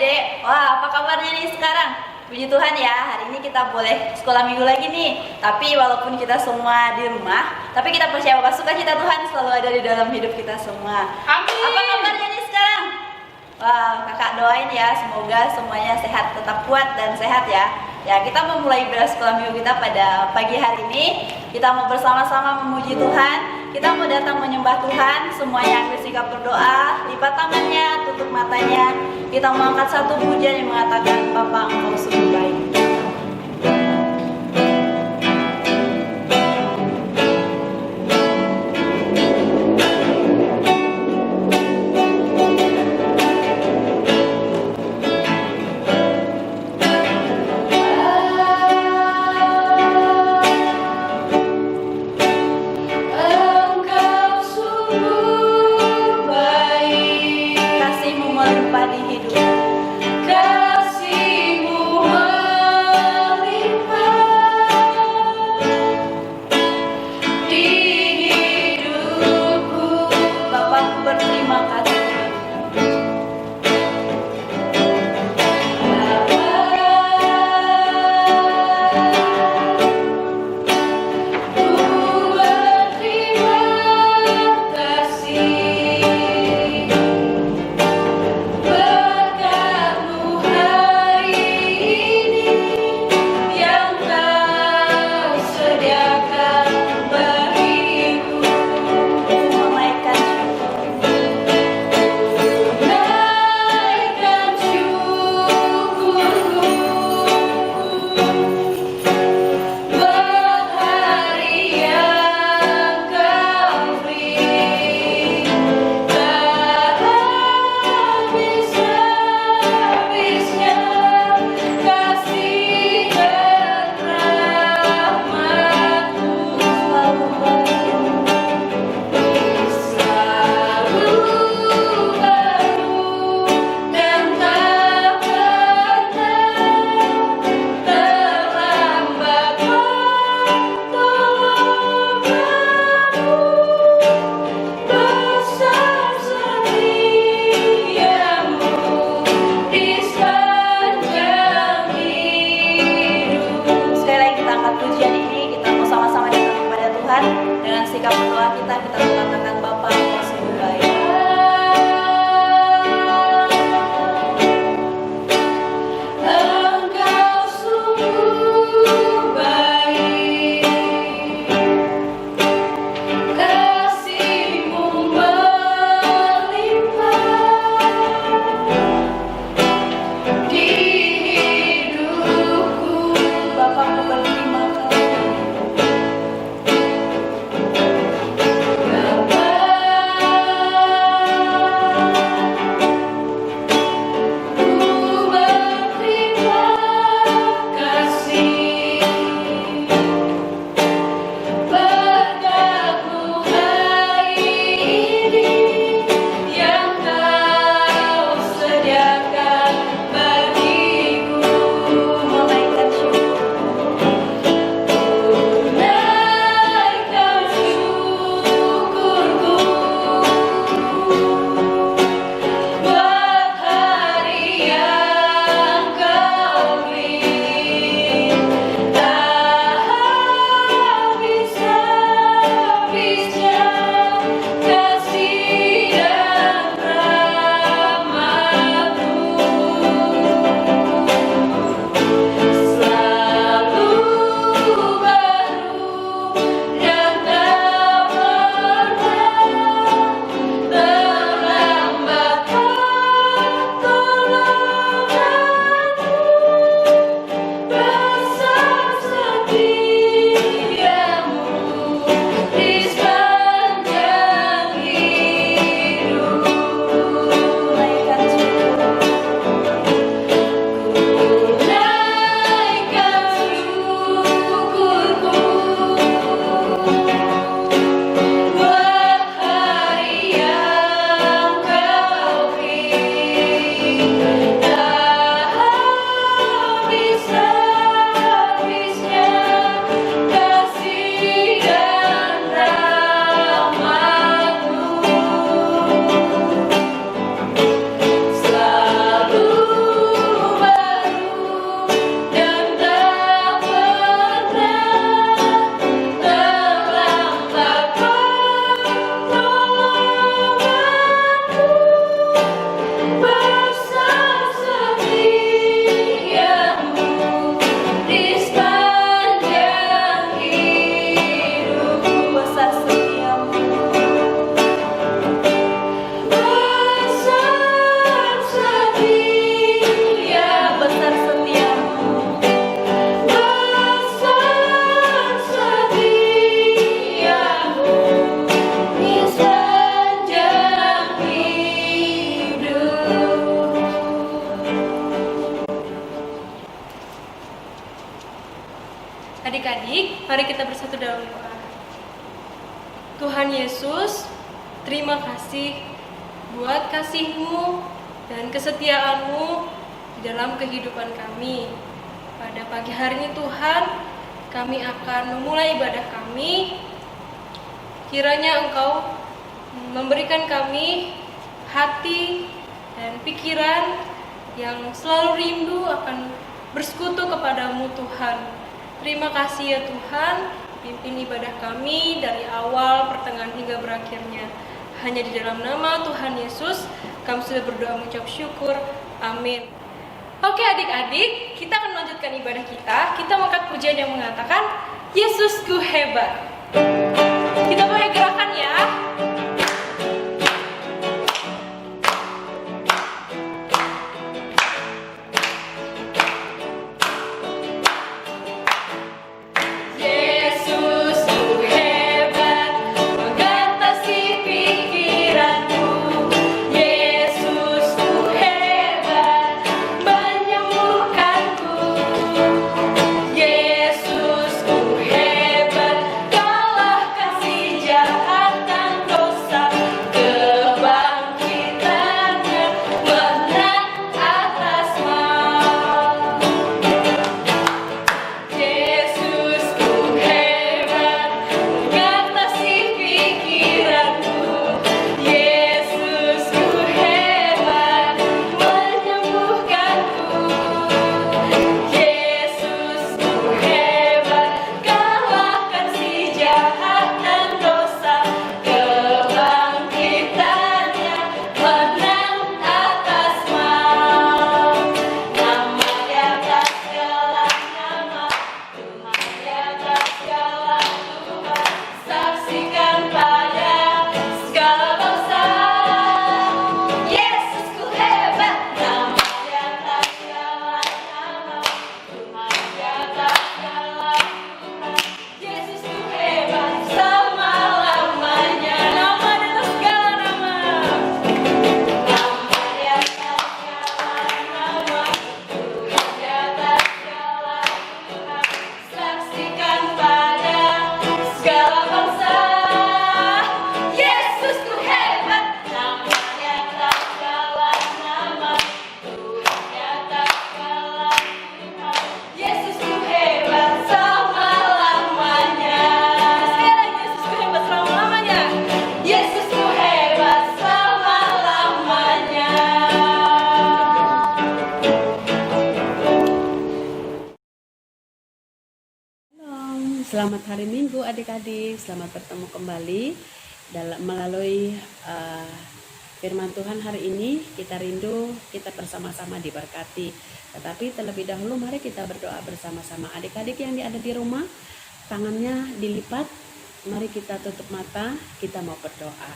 Dek. Wah, apa kabarnya nih sekarang? Puji Tuhan ya, hari ini kita boleh sekolah minggu lagi nih. Tapi walaupun kita semua di rumah, tapi kita percaya bahwa sukacita Tuhan selalu ada di dalam hidup kita semua. Amin. Apa kabarnya nih sekarang? Wah, kakak doain ya, semoga semuanya sehat, tetap kuat dan sehat ya. Ya, kita memulai ibadah sekolah minggu kita pada pagi hari ini. Kita mau bersama-sama memuji Tuhan. Kita mau datang menyembah Tuhan. Semuanya ambil sikap berdoa, lipat tangannya, tutup matanya. Kita mau angkat satu pujian yang mengatakan, Bapa, Engkau sungguh baik. Kasih-Mu Adik-adik, mari kita bersatu dalam doa. Tuhan Yesus, terima kasih buat kasih-Mu dan kesetiaan-Mu di dalam kehidupan kami. Pada pagi hari ini Tuhan, kami akan memulai ibadah kami. Kiranya Engkau memberikan kami hati dan pikiran yang selalu rindu akan bersekutu kepadamu Tuhan. Terima kasih ya Tuhan, pimpin ibadah kami dari awal, pertengahan hingga berakhirnya. Hanya di dalam nama Tuhan Yesus, kami sudah berdoa mengucap syukur. Amin. Oke adik-adik, kita akan melanjutkan ibadah kita. Kita mengangkat pujian yang mengatakan, Yesusku hebat. Kita mulai gerakan ya. Selamat hari Minggu adik-adik, selamat bertemu kembali melalui firman Tuhan hari ini. Kita rindu, kita bersama-sama diberkati. Tetapi terlebih dahulu mari kita berdoa bersama-sama. Adik-adik yang ada di rumah, tangannya dilipat, mari kita tutup mata, kita mau berdoa.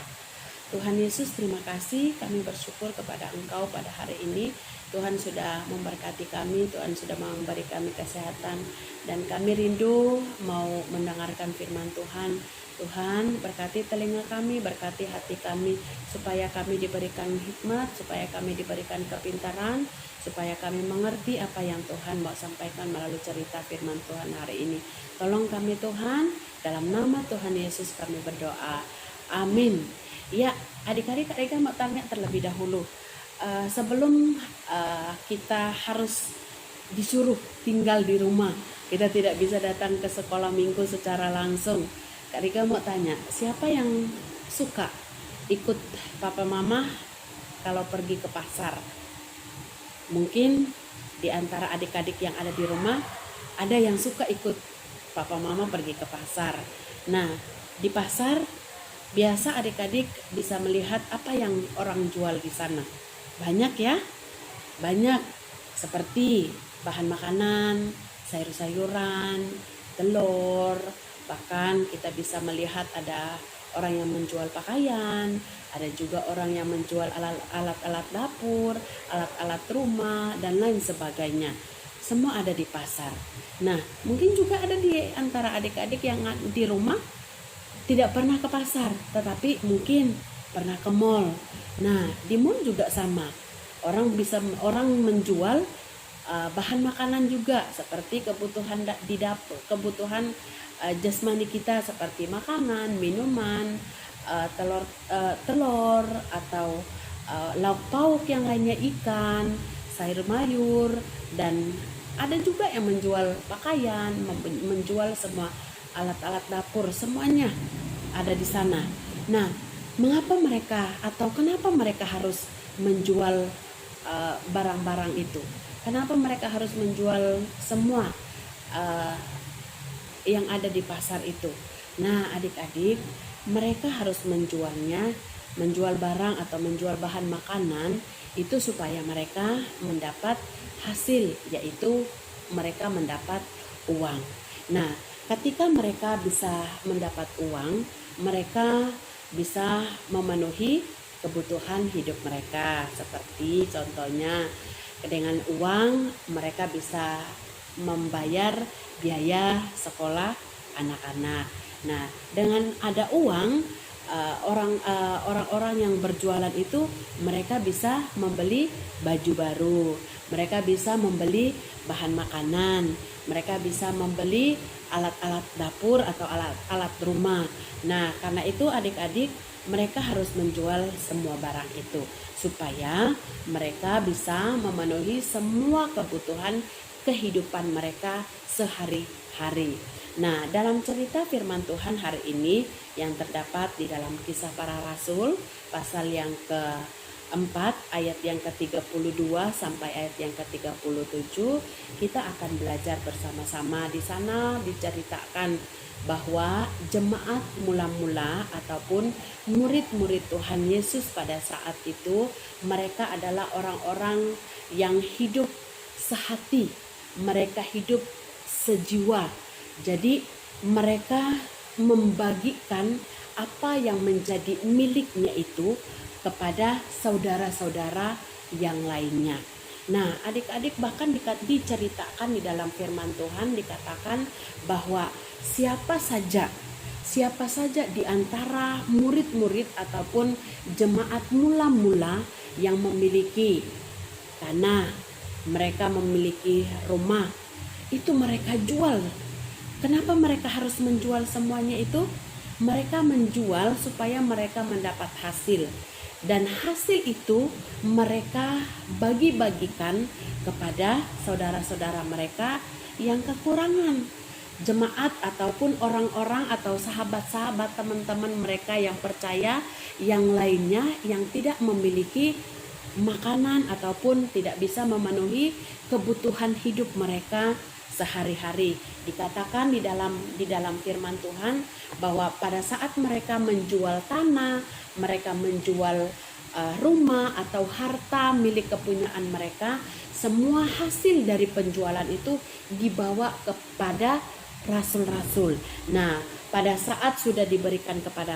Tuhan Yesus, terima kasih, kami bersyukur kepada Engkau pada hari ini. Tuhan sudah memberkati kami, Tuhan sudah memberi kami kesehatan, dan kami rindu mau mendengarkan firman Tuhan. Tuhan, berkati telinga kami, berkati hati kami, supaya kami diberikan hikmat, supaya kami diberikan kepintaran, supaya kami mengerti apa yang Tuhan mau sampaikan melalui cerita firman Tuhan hari ini. Tolong kami Tuhan, dalam nama Tuhan Yesus kami berdoa. Amin. Ya, adik-adik mau tanya terlebih dahulu. Sebelum kita harus disuruh tinggal di rumah, kita tidak bisa datang ke sekolah minggu secara langsung. Kak Rika mau tanya, siapa yang suka ikut papa mama kalau pergi ke pasar? Mungkin di antara adik-adik yang ada di rumah, ada yang suka ikut papa mama pergi ke pasar. Nah, di pasar biasa adik-adik bisa melihat apa yang orang jual di sana. Banyak ya, banyak seperti bahan makanan, sayur-sayuran, telur, bahkan kita bisa melihat ada orang yang menjual pakaian, ada juga orang yang menjual alat-alat dapur, alat-alat rumah, dan lain sebagainya. Semua ada di pasar. Nah, mungkin juga ada di antara adik-adik yang di rumah tidak pernah ke pasar, tetapi mungkin pernah ke mall. Nah, di mall juga sama. Orang menjual bahan makanan juga, seperti kebutuhan di dapur, kebutuhan jasmani kita seperti makanan, minuman, telur atau lauk pauk yang lainnya, ikan, sayur mayur, dan ada juga yang menjual pakaian, menjual semua alat-alat dapur, semuanya ada di sana. Nah, mengapa mereka atau kenapa mereka harus menjual barang-barang itu? Kenapa mereka harus menjual semua yang ada di pasar itu? Nah, adik-adik, mereka harus menjual barang atau menjual bahan makanan itu supaya mereka mendapat hasil, yaitu mereka mendapat uang. Nah, ketika mereka bisa mendapat uang, mereka bisa memenuhi kebutuhan hidup mereka. Seperti contohnya, dengan uang mereka bisa membayar biaya sekolah anak-anak. Nah, dengan ada uang, orang-orang yang berjualan itu mereka bisa membeli baju baru, mereka bisa membeli bahan makanan, mereka bisa membeli alat-alat dapur atau alat-alat rumah. Nah, karena itu adik-adik, mereka harus menjual semua barang itu supaya mereka bisa memenuhi semua kebutuhan kehidupan mereka sehari-hari. Nah, dalam cerita firman Tuhan hari ini yang terdapat di dalam Kisah Para Rasul pasal yang ke-4 ayat yang ke-32 sampai ayat yang ke-37, kita akan belajar bersama-sama. Di sana diceritakan bahwa jemaat mula-mula ataupun murid-murid Tuhan Yesus pada saat itu, mereka adalah orang-orang yang hidup sehati, mereka hidup sejiwa. Jadi mereka membagikan apa yang menjadi miliknya itu kepada saudara-saudara yang lainnya. Nah, adik-adik, bahkan diceritakan di dalam firman Tuhan, dikatakan bahwa siapa saja di antara murid-murid ataupun jemaat mula-mula yang memiliki tanah, mereka memiliki rumah, itu mereka jual. Kenapa mereka harus menjual semuanya itu? Mereka menjual supaya mereka mendapat hasil. Dan hasil itu mereka bagi-bagikan kepada saudara-saudara mereka yang kekurangan. Jemaat ataupun orang-orang atau sahabat-sahabat, teman-teman mereka yang percaya yang lainnya yang tidak memiliki makanan ataupun tidak bisa memenuhi kebutuhan hidup mereka sehari-hari. Dikatakan di dalam firman Tuhan bahwa pada saat mereka menjual tanah, mereka menjual rumah atau harta milik kepunyaan mereka, semua hasil dari penjualan itu dibawa kepada rasul-rasul. Nah, pada saat sudah diberikan kepada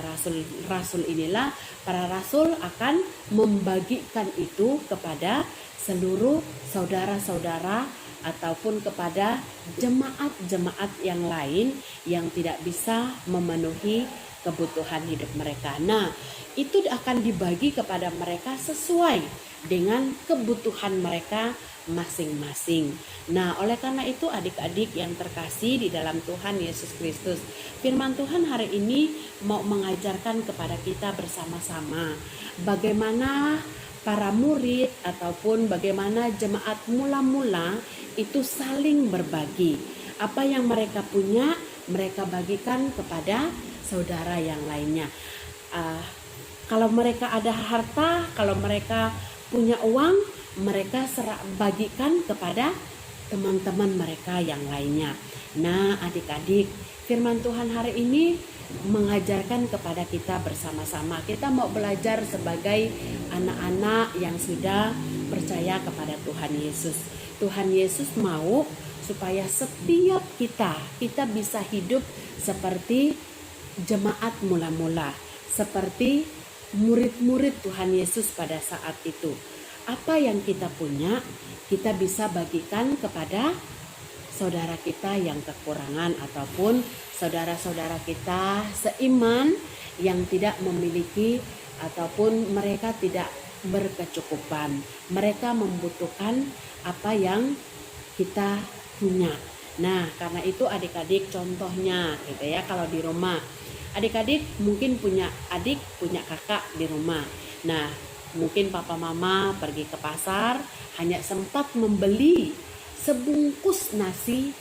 rasul inilah, para rasul akan membagikan itu kepada seluruh saudara-saudara ataupun kepada jemaat-jemaat yang lain yang tidak bisa memenuhi kebutuhan hidup mereka. Nah, itu akan dibagi kepada mereka sesuai dengan kebutuhan mereka masing-masing. Nah, oleh karena itu adik-adik yang terkasih di dalam Tuhan Yesus Kristus, firman Tuhan hari ini mau mengajarkan kepada kita bersama-sama bagaimana para murid ataupun bagaimana jemaat mula-mula itu saling berbagi. Apa yang mereka punya, mereka bagikan kepada saudara yang lainnya. Kalau mereka ada harta, kalau mereka punya uang, mereka bagikan kepada teman-teman mereka yang lainnya. Nah, adik-adik, firman Tuhan hari ini mengajarkan kepada kita bersama-sama. Kita mau belajar sebagai anak-anak yang sudah percaya kepada Tuhan Yesus. Tuhan Yesus mau supaya setiap kita bisa hidup seperti jemaat mula-mula, seperti murid-murid Tuhan Yesus pada saat itu. Apa yang kita punya, kita bisa bagikan kepada saudara kita yang kekurangan ataupun saudara-saudara kita seiman yang tidak memiliki ataupun mereka tidak berkecukupan. Mereka membutuhkan apa yang kita punya. Nah, karena itu adik-adik contohnya gitu ya, kalau di rumah adik-adik mungkin punya adik, punya kakak di rumah. Nah, mungkin papa mama pergi ke pasar hanya sempat membeli sebungkus nasi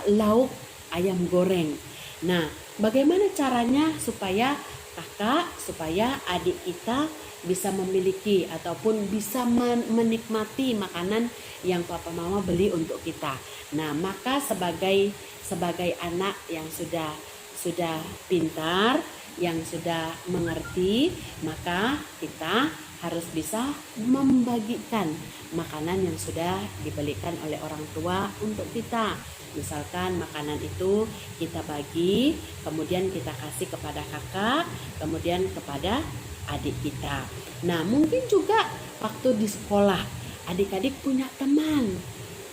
lauk ayam goreng. Nah, bagaimana caranya supaya kakak, supaya adik kita bisa memiliki ataupun bisa menikmati makanan yang papa mama beli untuk kita. Nah, maka sebagai anak yang sudah pintar, yang sudah mengerti, maka kita harus bisa membagikan makanan yang sudah dibelikan oleh orang tua untuk kita. Misalkan makanan itu kita bagi, kemudian kita kasih kepada kakak, kemudian kepada adik kita. Nah, mungkin juga waktu di sekolah, adik-adik punya teman.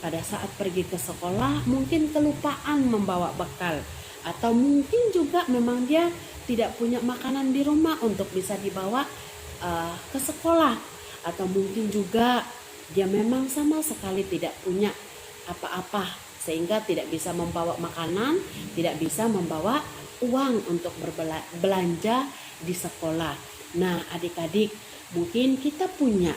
Pada saat pergi ke sekolah mungkin kelupaan membawa bekal, atau mungkin juga memang dia tidak punya makanan di rumah untuk bisa dibawa ke sekolah, atau mungkin juga dia memang sama sekali tidak punya apa-apa sehingga tidak bisa membawa makanan, tidak bisa membawa uang untuk berbelanja di sekolah. Nah, adik-adik, mungkin kita punya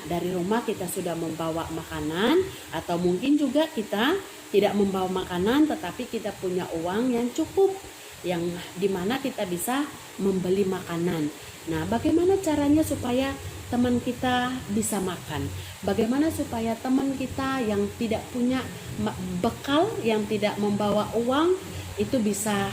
dari rumah, kita sudah membawa makanan, atau mungkin juga kita tidak membawa makanan tetapi kita punya uang yang cukup, yang dimana kita bisa membeli makanan. Nah, bagaimana caranya supaya teman kita bisa makan? Bagaimana supaya teman kita yang tidak punya bekal, yang tidak membawa uang, itu bisa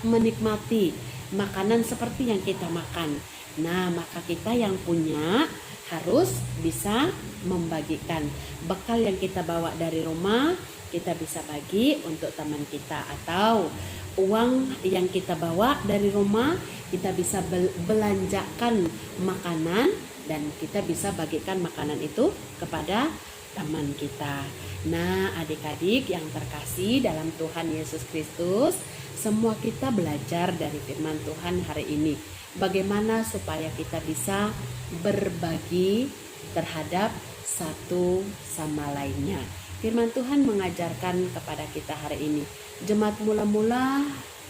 menikmati makanan seperti yang kita makan? Nah, maka kita yang punya harus bisa membagikan bekal yang kita bawa dari rumah, kita bisa bagi untuk teman kita, atau uang yang kita bawa dari rumah kita bisa belanjakan makanan dan kita bisa bagikan makanan itu kepada teman kita. Nah, adik-adik yang terkasih dalam Tuhan Yesus Kristus, semua kita belajar dari firman Tuhan hari ini. Bagaimana supaya kita bisa berbagi terhadap satu sama lainnya. Firman Tuhan mengajarkan kepada kita hari ini. Jemaat mula-mula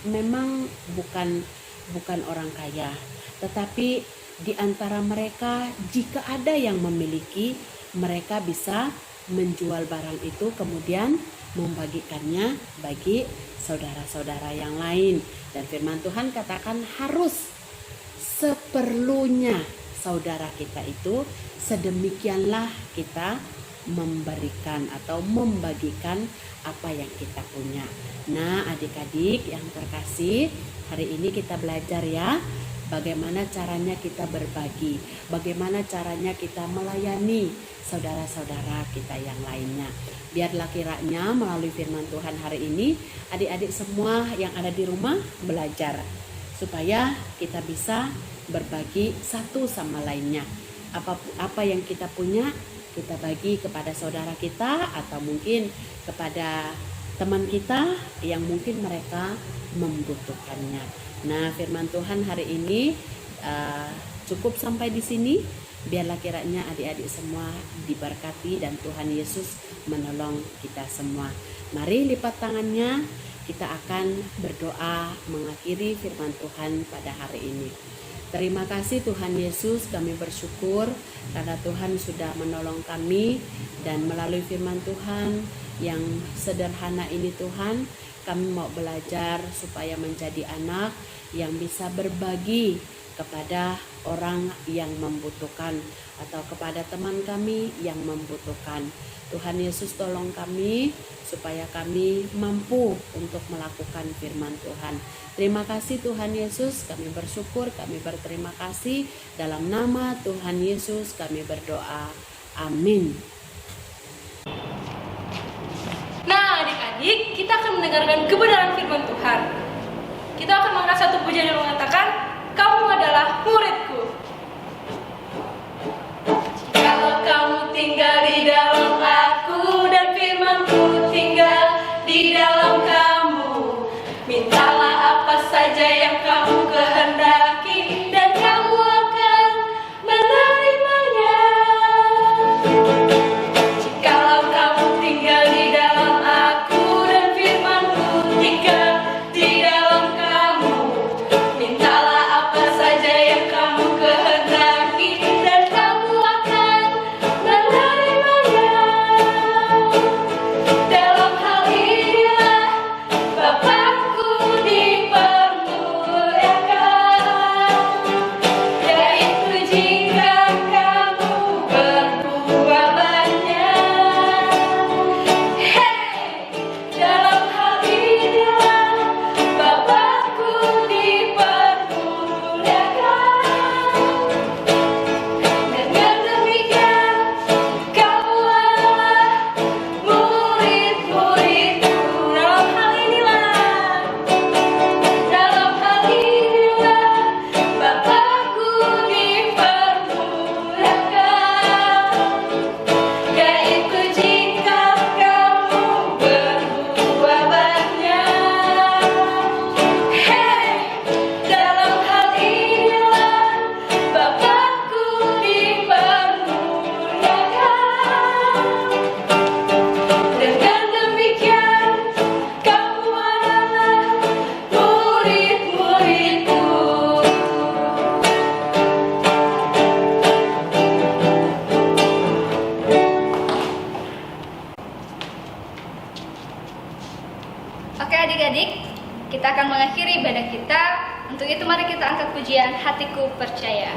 memang bukan orang kaya, tetapi di antara mereka jika ada yang memiliki, mereka bisa menjual barang itu kemudian membagikannya bagi saudara-saudara yang lain. Dan firman Tuhan katakan harus seperlunya saudara kita itu, sedemikianlah kita memberikan atau membagikan apa yang kita punya. Nah, adik-adik yang terkasih, hari ini kita belajar ya, bagaimana caranya kita berbagi, bagaimana caranya kita melayani saudara-saudara kita yang lainnya. Biarlah kiranya melalui firman Tuhan hari ini, adik-adik semua yang ada di rumah belajar supaya kita bisa berbagi satu sama lainnya. Apa yang kita punya, kita bagi kepada saudara kita, atau mungkin kepada teman kita yang mungkin mereka membutuhkannya. Nah, firman Tuhan hari ini cukup sampai di sini. Biarlah kiranya adik-adik semua diberkati dan Tuhan Yesus menolong kita semua. Mari lipat tangannya, kita akan berdoa mengakhiri firman Tuhan pada hari ini. Terima kasih Tuhan Yesus, kami bersyukur karena Tuhan sudah menolong kami, dan melalui firman Tuhan yang sederhana ini Tuhan, kami mau belajar supaya menjadi anak yang bisa berbagi kepada orang yang membutuhkan atau kepada teman kami yang membutuhkan. Tuhan Yesus tolong kami supaya kami mampu untuk melakukan firman Tuhan. Terima kasih Tuhan Yesus, kami bersyukur, kami berterima kasih. Dalam nama Tuhan Yesus kami berdoa. Amin. Nah, adik-adik, kita akan mendengarkan kebenaran firman Tuhan. Kita akan mengangkat satu pujian yang mengatakan, kamu adalah muridku. Kalau kamu tinggal di dalam aku dan firmanku tinggal di dalam kamu, mintalah apa saja yang kamu kehendaki dan kamu akan menerimanya. Jikalau adik-adik, kita akan mengakhiri ibadah kita. Untuk itu mari kita angkat pujian Hatiku Percaya.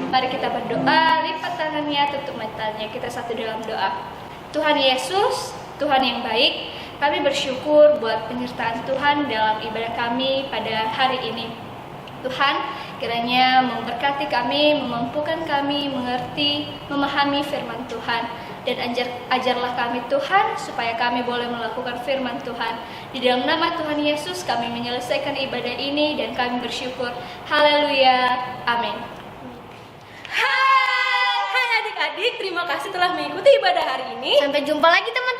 Mari kita berdoa, lipat tangannya, tutup matanya, kita satu dalam doa. Tuhan Yesus, Tuhan yang baik, kami bersyukur buat penyertaan Tuhan dalam ibadah kami pada hari ini. Tuhan, kiranya memberkati kami, memampukan kami mengerti, memahami firman Tuhan. Dan ajarlah kami Tuhan, supaya kami boleh melakukan firman Tuhan. Di dalam nama Tuhan Yesus kami menyelesaikan ibadah ini dan kami bersyukur. Haleluya, amin. Hai adik-adik, terima kasih telah mengikuti ibadah hari ini. Sampai jumpa lagi teman-teman.